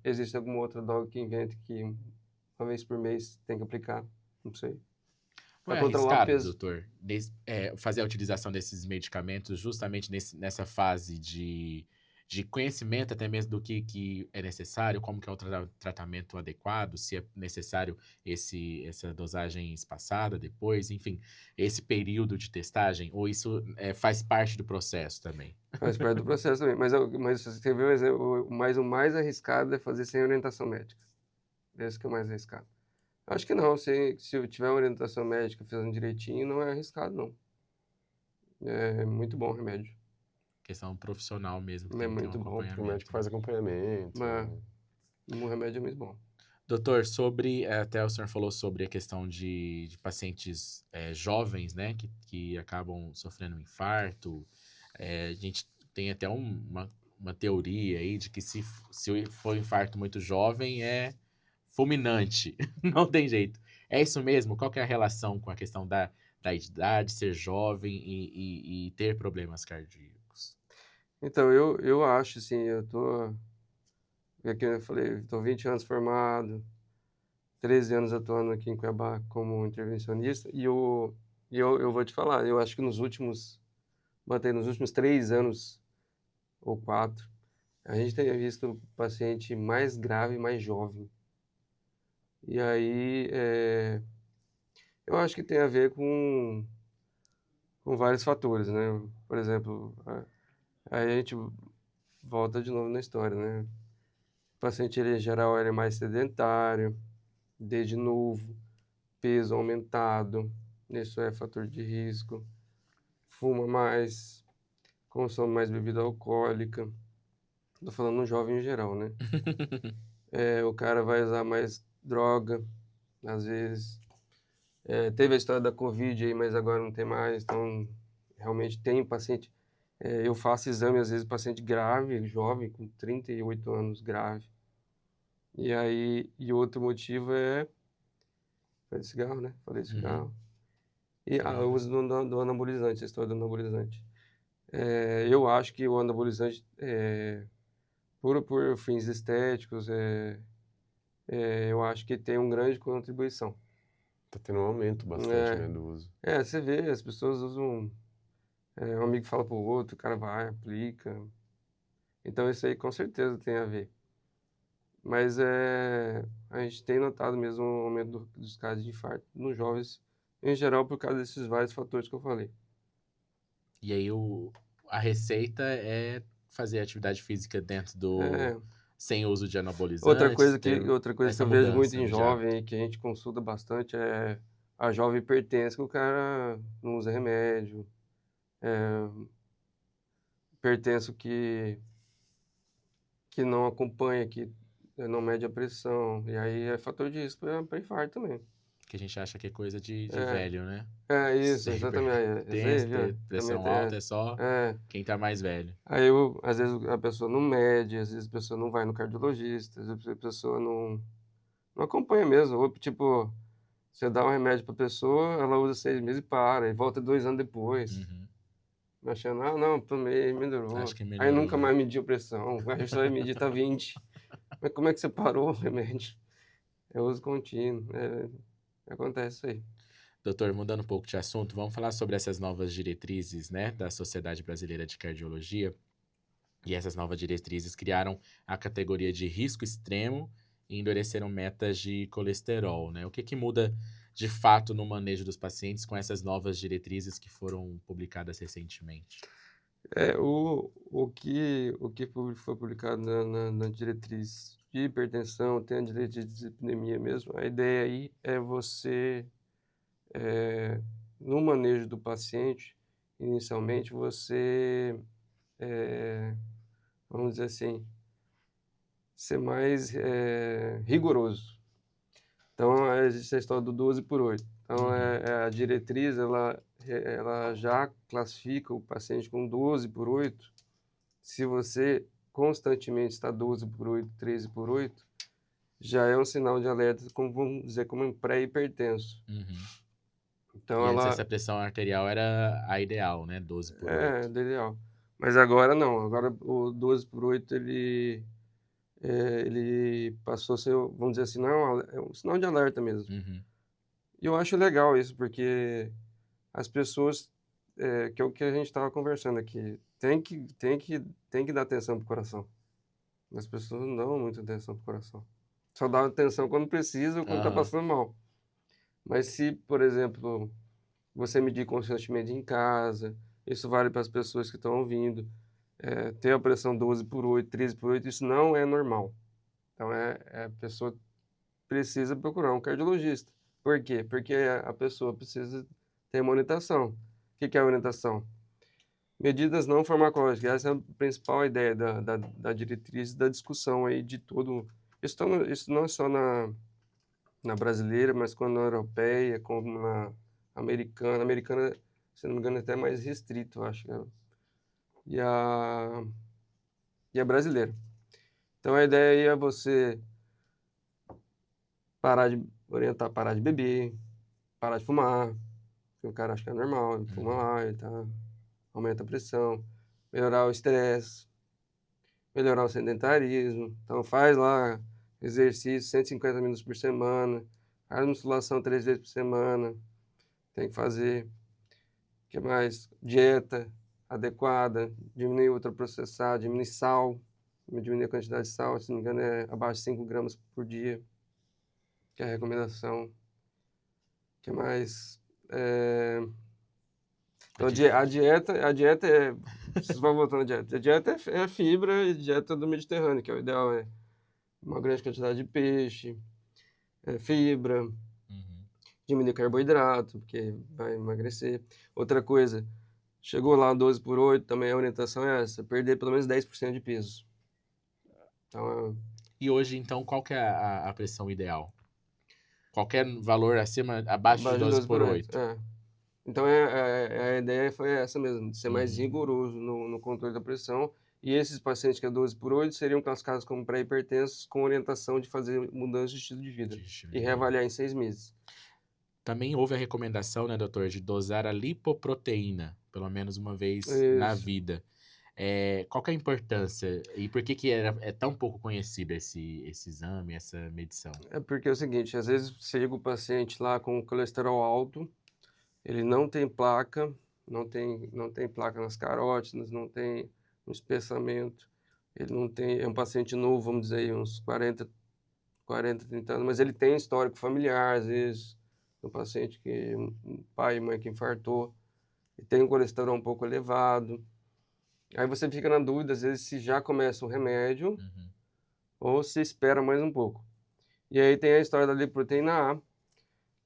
exista alguma outra droga que invente que uma vez por mês tem que aplicar, não sei. Não Para é controlar o arriscado, peso. doutor, fazer a utilização desses medicamentos justamente nessa fase de conhecimento até mesmo do que é necessário, como que é o tratamento adequado, se é necessário essa dosagem espaçada depois, enfim, esse período de testagem, ou isso faz parte do processo também? Faz parte do processo também. Mas você vê o exemplo, o mais arriscado é fazer sem orientação médica. Esse que é o mais arriscado. Acho que não, se eu tiver uma orientação médica fazendo direitinho, não é arriscado, não. É muito bom o remédio. Questão profissional mesmo, que É tem que ter um muito bom, O médico acompanhamento. faz acompanhamento. Mas o remédio é muito bom. Doutor, até o senhor falou sobre a questão de pacientes jovens, né, que acabam sofrendo um infarto. A gente tem até uma teoria aí de que se for um infarto muito jovem, é fulminante. Não tem jeito. É isso mesmo? Qual que é a relação com a questão da idade, ser jovem e ter problemas cardíacos? Então, eu acho, assim, aqui eu falei, estou 20 anos formado, 13 anos atuando aqui em Cuiabá como intervencionista, e eu vou te falar, eu acho que nos últimos 3 anos ou 4, a gente tem visto paciente mais grave, mais jovem. E aí, eu acho que tem a ver com vários fatores, né? Por exemplo, aí a gente volta de novo na história, né? O paciente, ele, em geral, ele é mais sedentário, desde novo, peso aumentado, isso é fator de risco, fuma mais, consome mais bebida alcoólica, tô falando no jovem em geral, né? O cara vai usar mais droga, às vezes. Teve a história da Covid aí, mas agora não tem mais, então realmente tem paciente. Eu faço exame, às vezes, paciente grave, jovem, com 38 anos, grave. E aí, outro motivo é. Falei de cigarro, né? Falei de cigarro. E o uso do anabolizante, a história do anabolizante. Eu acho que o anabolizante, por fins estéticos, eu acho que tem uma grande contribuição. Tá tendo um aumento bastante, né, do uso. Você vê, as pessoas usam. Um amigo fala pro outro, o cara vai, aplica. Então isso aí com certeza tem a ver. Mas a gente tem notado mesmo um aumento dos casos de infarto nos jovens, em geral, por causa desses vários fatores que eu falei. E aí a receita é fazer atividade física dentro sem uso de anabolizantes. Outra coisa que eu vejo muito em de jovem e que a gente consulta bastante é a jovem hipertensa, que o cara não usa remédio. Hipertenso que não acompanha, que não mede a pressão. E aí é fator de risco para infarto também. Que a gente acha que é coisa de velho, né? Isso, Ser exatamente. ter pressão alta é só quem tá mais velho. Aí, às vezes, a pessoa não mede, às vezes a pessoa não vai no cardiologista, às vezes a pessoa não acompanha mesmo. Ou, tipo, você dá um remédio pra pessoa, ela usa 6 meses e para, e volta 2 anos depois. Uhum. Achando, não, tomei, melhorou. Acho que Aí melhorou, nunca né? mais mediu pressão, aí só vai medir, tá 20. Mas como é que você parou o remédio? É uso contínuo, acontece isso aí. Doutor, mudando um pouco de assunto, vamos falar sobre essas novas diretrizes, né, da Sociedade Brasileira de Cardiologia. E essas novas diretrizes criaram a categoria de risco extremo e endureceram metas de colesterol, né? O que muda de fato no manejo dos pacientes com essas novas diretrizes que foram publicadas recentemente? O que foi publicado na diretriz de hipertensão, tem a diretriz de dislipidemia mesmo. A ideia aí é você, no manejo do paciente, inicialmente, você, vamos dizer assim, ser mais rigoroso. Então, existe a história do 12 por 8. Então, a diretriz, ela já classifica o paciente com 12 por 8. Se você constantemente está 12 por 8, 13 por 8, já é um sinal de alerta, como vamos dizer, como um pré-hipertenso. Uhum. Então, E antes essa pressão arterial era a ideal, né? 12 por 8. do ideal. Mas agora não. Agora o 12 por 8, ele passou a ser, vamos dizer assim, não, é um sinal de alerta mesmo. Uhum. E eu acho legal isso, porque as pessoas, que é o que a gente estava conversando aqui, tem que dar atenção pro coração. As pessoas não dão muita atenção pro coração. Só dá atenção quando precisa ou quando está passando mal. Mas se, por exemplo, você medir constantemente em casa, isso vale para as pessoas que estão ouvindo, ter a pressão 12/8, 13/8, isso não é normal. Então, a pessoa precisa procurar um cardiologista. Por quê? Porque a pessoa precisa ter uma orientação. O que é a orientação? Medidas não farmacológicas. Essa é a principal ideia da diretriz da discussão aí de todo. Isso não é só na brasileira, mas como na europeia, como na americana. A americana, se não me engano, é até mais restrito, eu acho. Né? E a brasileira. Então, a ideia aí é você parar de beber, parar de fumar, porque o cara acha que é normal, ele fuma lá, ele aumenta a pressão, melhorar o estresse, melhorar o sedentarismo. Então, faz lá exercício 150 minutos por semana, faz musculação 3 vezes por semana, tem que fazer. O que mais? Dieta adequada, diminuir ultraprocessado, diminuir sal, diminuir a quantidade de sal, se não me engano é abaixo de 5 gramas por dia, que é a recomendação. O que mais? Então, a dieta é... Vocês vão voltando à dieta. A dieta é fibra e dieta do Mediterrâneo, que é o ideal, é uma grande quantidade de peixe, fibra, diminuir carboidrato, porque vai emagrecer. Outra coisa, chegou lá 12/8, também a orientação é essa, perder pelo menos 10% de peso. Então, E hoje, então, qual que é a pressão ideal? Qualquer valor abaixo de 12/8. Então, a ideia foi essa mesmo, de ser mais rigoroso no controle da pressão. E esses pacientes que é 12/8 seriam classificados como pré-hipertensos com orientação de fazer mudança de estilo de vida e reavaliar em 6 meses. Também houve a recomendação, né, doutor, de dosar a lipoproteína, pelo menos uma vez na vida. Qual que é a importância e por que é tão pouco conhecido esse exame, essa medição? É porque é o seguinte, às vezes chega o paciente lá com colesterol alto, ele não tem placa, não tem placa nas carótidas, não tem um espessamento, ele não tem, é um paciente novo, vamos dizer aí, uns 40, 30 anos, mas ele tem histórico familiar, às vezes, um paciente que, um pai e mãe que infartou, e tem um colesterol um pouco elevado. Aí você fica na dúvida, às vezes, se já começa o remédio ou se espera mais um pouco. E aí tem a história da lipoproteína A,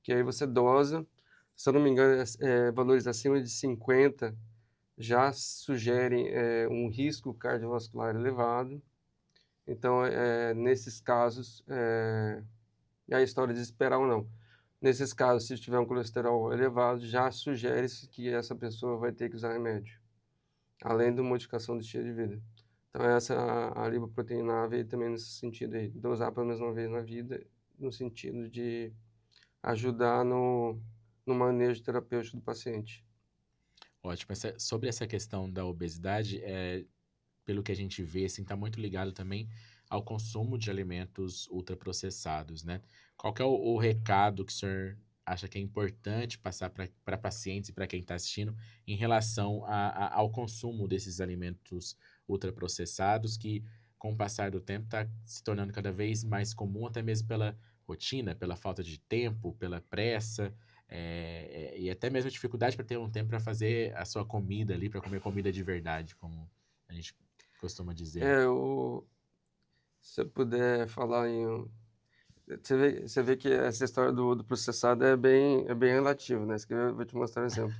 que aí você dosa, se eu não me engano, valores acima de 50 já sugerem um risco cardiovascular elevado. Então, nesses casos, e a história de esperar ou não. Nesses casos, se tiver um colesterol elevado, já sugere-se que essa pessoa vai ter que usar remédio, além da modificação do estilo de vida. Então, a lipoproteína A veio também nesse sentido aí, dosar pelo menos uma vez na vida, no sentido de ajudar no manejo terapêutico do paciente. Ótimo. Sobre essa questão da obesidade, pelo que a gente vê, assim, está muito ligado também ao consumo de alimentos ultraprocessados, né? Qual que é o recado que o senhor acha que é importante passar para pacientes e para quem está assistindo em relação ao consumo desses alimentos ultraprocessados que, com o passar do tempo, está se tornando cada vez mais comum, até mesmo pela rotina, pela falta de tempo, pela pressa, e até mesmo a dificuldade para ter um tempo para fazer a sua comida ali, para comer comida de verdade, como a gente costuma dizer. Se eu puder falar Você vê que essa história do processado é bem relativo, né? Isso que eu vou te mostrar um exemplo.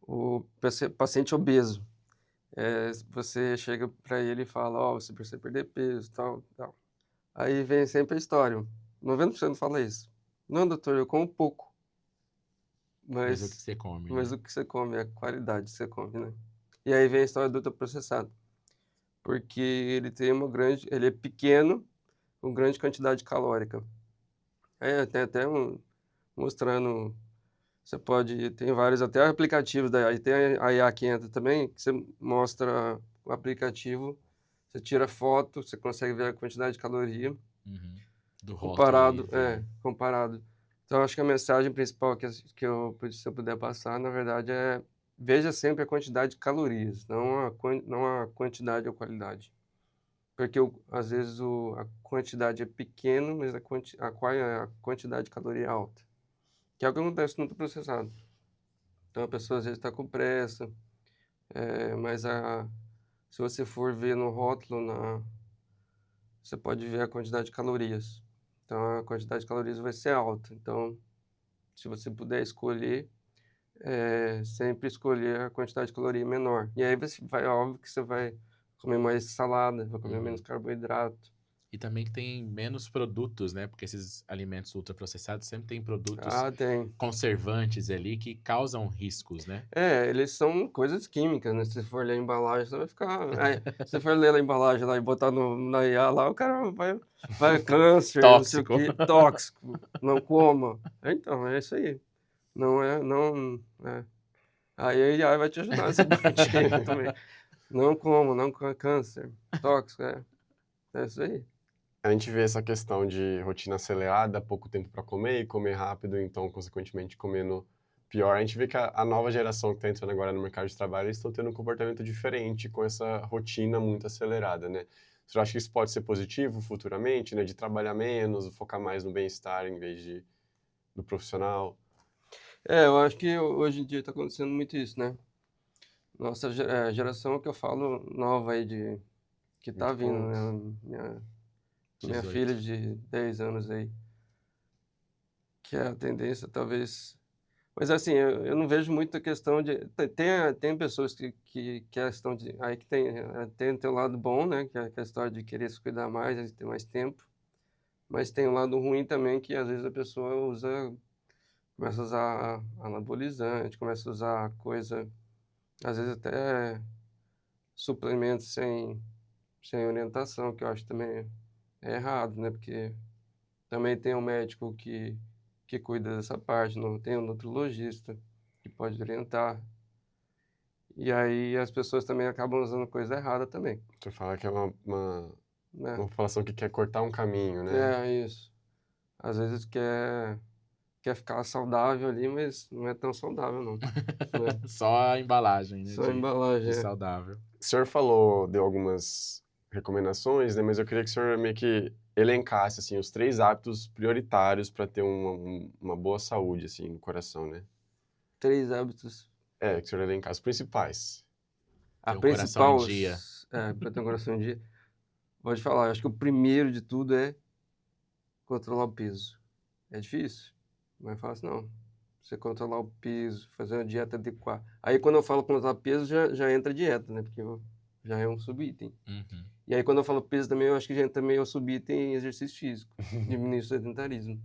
O paciente obeso, você chega para ele e fala, você precisa perder peso, tal. Aí vem sempre a história. 90% fala isso. Não, doutor, eu como pouco. Mas o que você come, Mas né? o que você come, a qualidade que você come, né? E aí vem a história do ultraprocessado. Porque ele é pequeno, com grande quantidade calórica. Aí tem até mostrando, tem vários até aplicativos, aí tem a IA que entra também, que você mostra o aplicativo, você tira foto, você consegue ver a quantidade de caloria. Do Comparado, rótulo. comparado. Então, acho que a mensagem principal se eu puder passar, na verdade, veja sempre a quantidade de calorias, não a quantidade ou qualidade. Porque, às vezes, a quantidade é pequena, mas a quantidade de caloria é alta. Que é o que acontece no ultraprocessado. Então, a pessoa, às vezes, está com pressa, mas se você for ver no rótulo, você pode ver a quantidade de calorias. Então, a quantidade de calorias vai ser alta. Então, se você puder escolher, sempre escolher a quantidade de caloria menor. E aí óbvio que você vai comer mais salada, vai comer menos carboidrato. E também que tem menos produtos, né? Porque esses alimentos ultraprocessados sempre tem produtos Tem. conservantes ali que causam riscos, né? Eles são coisas químicas, né? Se você for ler a embalagem, você vai ficar... se você for ler a embalagem lá e botar na IA lá, o cara vai câncer, não sei o Tóxico. quê, tóxico, não coma. Então, é isso aí. Não. Aí a IA vai te ajudar nessa parte aí também. Não coma, não câncer, tóxico, é isso aí. A gente vê essa questão de rotina acelerada, pouco tempo para comer e comer rápido, então, consequentemente, comendo pior. A gente vê que a nova geração que está entrando agora no mercado de trabalho, eles estão tendo um comportamento diferente com essa rotina muito acelerada, né? Você acha que isso pode ser positivo futuramente, né? De trabalhar menos, focar mais no bem-estar em vez do profissional? Eu acho que hoje em dia está acontecendo muito isso, né? Nossa geração que eu falo nova aí, que tá Muito vindo, bons. né? Minha 18. filha de 10 anos aí, que é a tendência, talvez. Mas assim, eu não vejo muita questão de. Tem pessoas que a questão de. Aí que tem o lado bom, né? Que é a história de querer se cuidar mais, ter mais tempo. Mas tem o lado ruim também, que às vezes a pessoa começa a usar anabolizante, começa a usar coisa, às vezes até suplementos sem orientação, que eu acho também é errado, né? Porque também tem um médico que cuida dessa parte, não tem um nutrologista que pode orientar. E aí as pessoas também acabam usando coisa errada também, Você fala que é uma né? população que quer cortar um caminho, né? É isso. Às vezes quer ficar saudável ali, mas não é tão saudável não, né? Só a embalagem, né? Só a De embalagem, saudável. O senhor falou, deu algumas recomendações, né? Mas eu queria que o senhor meio que elencasse, assim, os 3 hábitos prioritários para ter uma boa saúde, assim, no coração, né? 3 hábitos. Que o senhor elencasse os principais. A Ter um coração em principal, dia. para ter um coração em dia, pode falar, acho que o primeiro de tudo é controlar o peso. É difícil, não é fácil não. Você controlar o peso, fazer uma dieta adequada. Aí quando eu falo controlar peso, já entra dieta, né? Porque já é um subitem. Uhum. E aí quando eu falo peso também, eu acho que já entra também o subitem em exercício físico, diminuir o sedentarismo.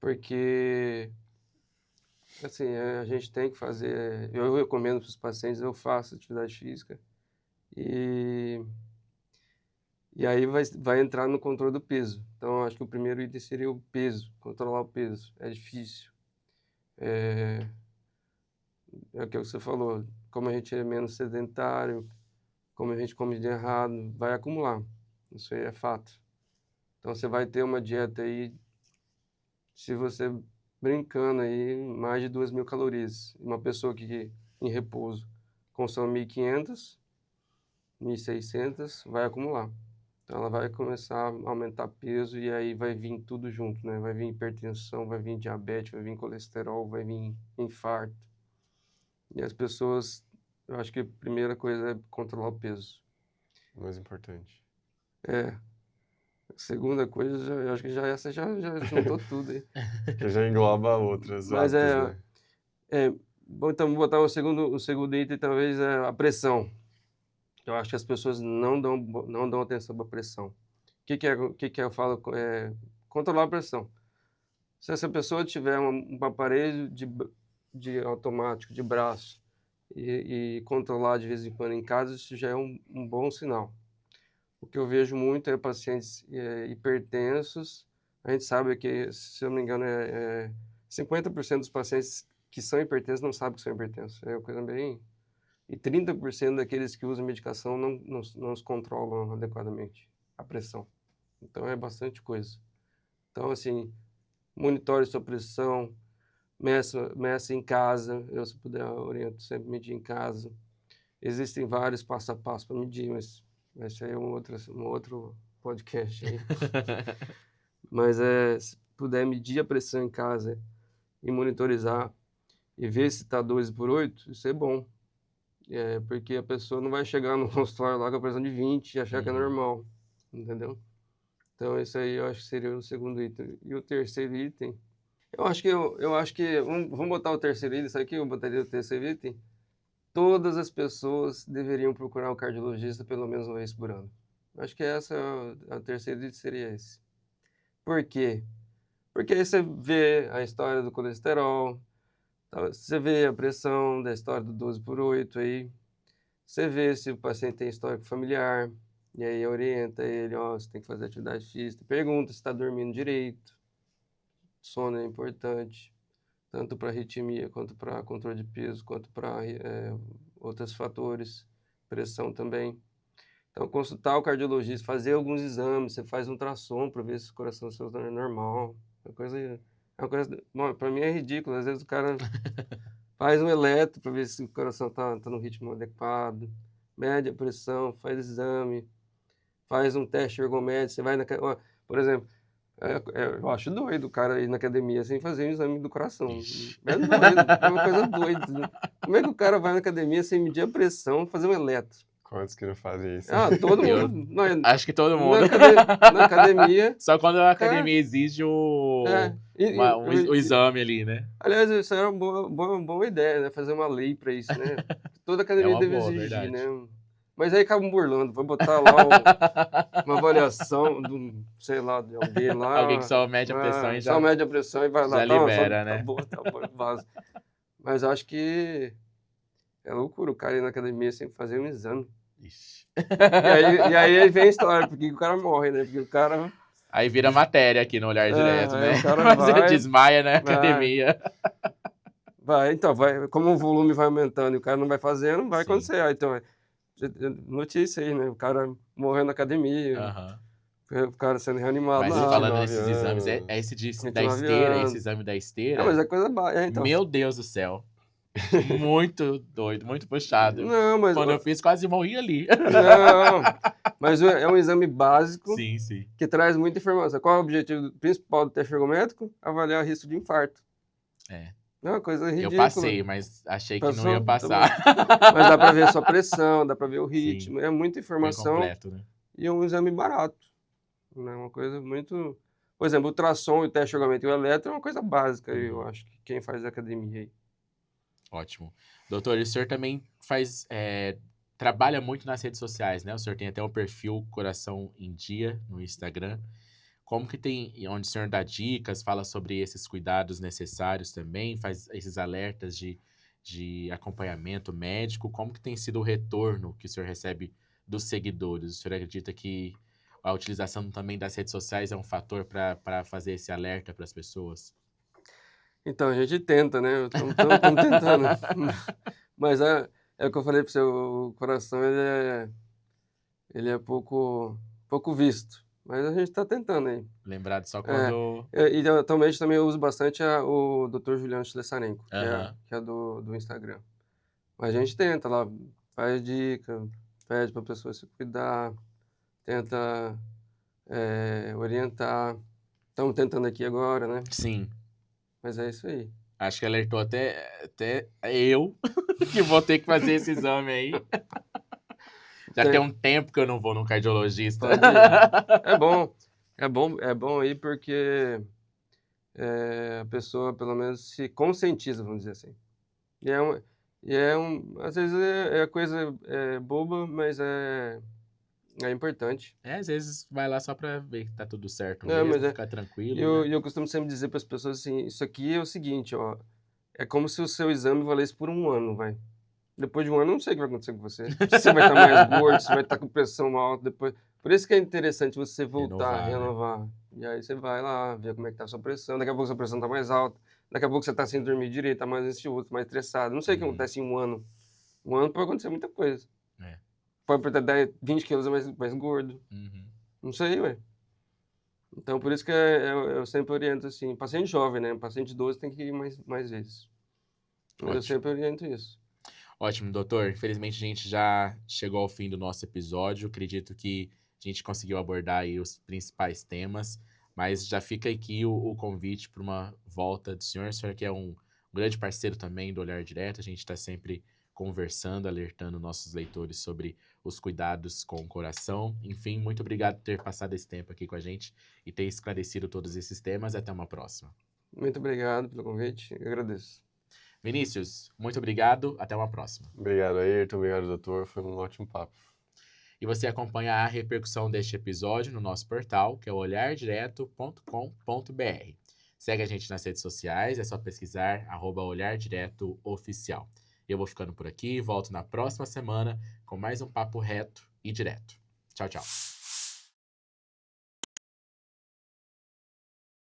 Porque, assim, a gente tem que fazer, eu recomendo para os pacientes, eu faço atividade física. E aí vai entrar no controle do peso. Então, acho que o primeiro item seria o peso, controlar o peso. É difícil. É o que você falou, como a gente é menos sedentário, como a gente come de errado, vai acumular. Isso aí é fato. Então, você vai ter uma dieta aí, se você brincando aí, mais de 2.000 calorias. Uma pessoa que em repouso consome 1.500, 1.600, vai acumular. Então, ela vai começar a aumentar peso e aí vai vir tudo junto, né? Vai vir hipertensão, vai vir diabetes, vai vir colesterol, vai vir infarto. E as pessoas, eu acho que a primeira coisa é controlar o peso. O mais importante. A segunda coisa, eu acho que essa já juntou tudo aí. Que já engloba outras Mas hábitos, né? bom, então vou botar o segundo item, talvez, é a pressão. Eu acho que as pessoas não dão atenção para a pressão. O que eu falo? Controlar a pressão. Se essa pessoa tiver um aparelho de automático, de braço, e controlar de vez em quando em casa, isso já é um bom sinal. O que eu vejo muito é pacientes hipertensos. A gente sabe que, se eu não me engano, 50% dos pacientes que são hipertensos não sabem que são hipertensos. É uma coisa bem... E 30% daqueles que usam medicação não se controlam adequadamente a pressão. Então, é bastante coisa. Então, assim, monitore sua pressão, meça em casa. Eu, se puder, oriento sempre medir em casa. Existem vários passo a passo para medir, mas esse aí é um outro podcast aí. Mas se puder medir a pressão em casa e monitorizar e ver se está 12/8, isso é bom. Porque a pessoa não vai chegar no consultório lá com a pressão de 20 e achar que é Uhum. normal, entendeu? Então, esse aí eu acho que seria o segundo item. E o terceiro item, vamos botar o terceiro item, sabe o que eu botaria o terceiro item? Todas as pessoas deveriam procurar um cardiologista pelo menos uma vez por ano. Acho que a terceira item seria esse. Por quê? Porque aí você vê a história do colesterol, você vê a pressão da história do 12/8 aí, você vê se o paciente tem histórico familiar, e aí orienta ele, ó, você tem que fazer atividade física, pergunta se está dormindo direito, sono é importante, tanto para arritmia, quanto para controle de peso, quanto para outros fatores, pressão também. Então, consultar o cardiologista, fazer alguns exames, você faz um ultrassom para ver se o coração seu é normal, para mim é ridículo, às vezes o cara faz um eletro para ver se o coração tá no ritmo adequado, mede a pressão, faz exame, faz um teste ergométrico, você vai por exemplo, eu acho doido o cara ir na academia sem fazer um exame do coração. Ixi. É doido, é uma coisa doida. Né? Como é que o cara vai na academia sem medir a pressão, fazer um eletro? Quantos que não fazem isso? Todo Eu mundo. acho que todo mundo. Na academia. Só quando a academia exige o exame ali, né? Aliás, isso era uma boa ideia, né? Fazer uma lei para isso, né? Toda É academia uma deve boa, exigir, verdade. né? Mas aí acabam burlando, vai botar lá uma avaliação sei lá, de alguém lá. Alguém que só mede a pressão e só mede a pressão e vai lá. já libera, Tá né? bom, vaza. Mas eu acho que é loucura o cara ir na academia sem fazer um exame. Ixi. E aí vem a história, porque o cara morre, né? Porque o cara... Aí vira matéria aqui no Olhar Direto, aí né? o cara Mas ele vai, desmaia na academia. como o volume vai aumentando e o cara não vai fazendo, vai Sim. acontecer. Aí, então, notícia aí, né? O cara morrendo na academia, Aham. o cara sendo reanimado Mas lá. falando 29 nesses exames, anos. é esse da 29 esteira, anos. esse exame da esteira. Mas é coisa baixa. Então... Meu Deus do céu. Muito doido, muito puxado. Não, mas... Quando eu fiz, quase morri ali. Não, mas é um exame básico Sim, sim. que traz muita informação. Qual é o objetivo principal do teste ergométrico? Avaliar o risco de infarto. É. É uma coisa ridícula. Eu passei, mas achei que não Passou? ia Tá passar. Mas dá pra ver a sua pressão, dá pra ver o Sim. ritmo. É muita Bem informação completo, né? e é um exame barato. Né? Uma coisa muito... Por exemplo, o ultrassom, o teste ergométrico e o eletro é uma coisa básica, eu acho, que quem faz academia aí. Ótimo. Doutor, e o senhor também trabalha muito nas redes sociais, né? O senhor tem até o perfil Coração em Dia no Instagram. Como que tem, onde o senhor dá dicas, fala sobre esses cuidados necessários também, faz esses alertas de acompanhamento médico, como que tem sido o retorno que o senhor recebe dos seguidores? O senhor acredita que a utilização também das redes sociais é um fator para fazer esse alerta para as pessoas? Então, a gente tenta, né? Estamos tentando. Mas é o que eu falei para você, o coração ele é pouco visto. Mas a gente está tentando aí. Lembrado só quando... E atualmente também eu uso bastante o Dr. Juliano Schlessarenko, que é do Instagram. Mas a gente tenta lá, faz dica, pede para a pessoa se cuidar, tenta orientar. Estamos tentando aqui agora, né? Sim. Mas é isso aí. Acho que alertou até eu, que vou ter que fazer esse exame aí. Já tem um tempo que eu não vou num cardiologista. É bom aí porque a pessoa pelo menos se conscientiza, vamos dizer assim. Às vezes é coisa boba, mas é importante. Às vezes vai lá só pra ver que tá tudo certo Não, mesmo, mas ficar tranquilo. E eu costumo sempre dizer para as pessoas assim, isso aqui é o seguinte, ó, é como se o seu exame valesse por um ano, vai. Depois de um ano, eu não sei o que vai acontecer com você. Você vai estar mais gordo, você vai estar com pressão alta depois. Por isso que é interessante você voltar, renovar. Né? E aí você vai lá, ver como é que tá a sua pressão. Daqui a pouco a sua pressão tá mais alta. Daqui a pouco você tá sem dormir direito, tá mais ansioso, mais estressado. Não sei o que acontece em um ano. Um ano pode acontecer muita coisa. Pode perder 20 quilos mais gordo. Não sei, ué. Então, por isso que eu sempre oriento assim, paciente jovem, né? Paciente idoso tem que ir mais vezes. Eu sempre oriento isso. Ótimo, doutor. Infelizmente, a gente já chegou ao fim do nosso episódio. Acredito que a gente conseguiu abordar aí os principais temas, mas já fica aqui o convite para uma volta do senhor. O senhor que é um grande parceiro também do Olhar Direto, a gente está sempre conversando, alertando nossos leitores sobre os cuidados com o coração. Enfim, muito obrigado por ter passado esse tempo aqui com a gente e ter esclarecido todos esses temas. Até uma próxima. Muito obrigado pelo convite, eu agradeço. Vinícius, muito obrigado. Até uma próxima. Obrigado, Ayrton. Obrigado, doutor. Foi um ótimo papo. E você acompanha a repercussão deste episódio no nosso portal, que é o olhardireto.com.br. Segue a gente nas redes sociais, é só pesquisar @olhardiretoOficial. Eu vou ficando por aqui, volto na próxima semana com mais um papo reto e direto. Tchau, tchau.